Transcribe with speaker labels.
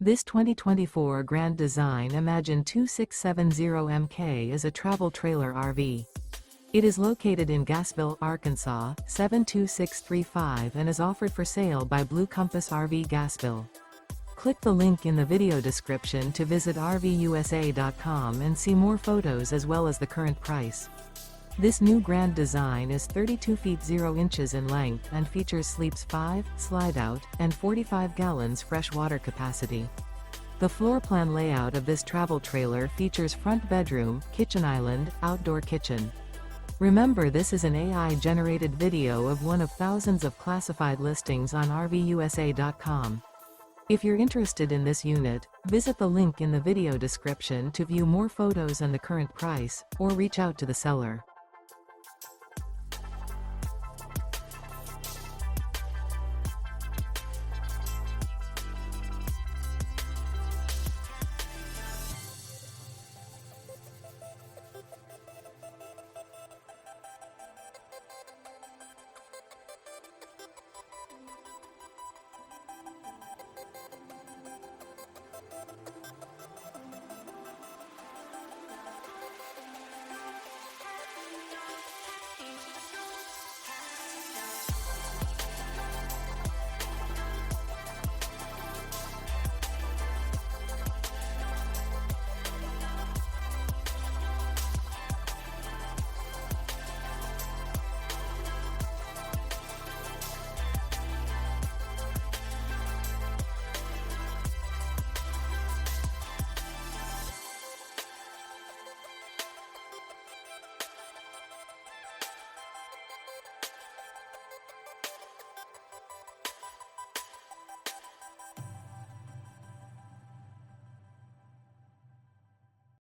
Speaker 1: This 2024 Grand Design Imagine 2670MK is a travel trailer RV. It is located in Gassville, Arkansas, 72635 and is offered for sale by Blue Compass RV Gassville. Click the link in the video description to visit RVUSA.com and see more photos as well as the current price. This new Grand Design is 32 feet 0 inches in length and features sleeps 5, Slideout, and 45 gallons fresh water capacity. The floor plan layout of this travel trailer features front bedroom, kitchen island, outdoor kitchen. Remember, this is an AI-generated video of one of thousands of classified listings on RVUSA.com. If you're interested in this unit, visit the link in the video description to view more photos and the current price, or reach out to the seller.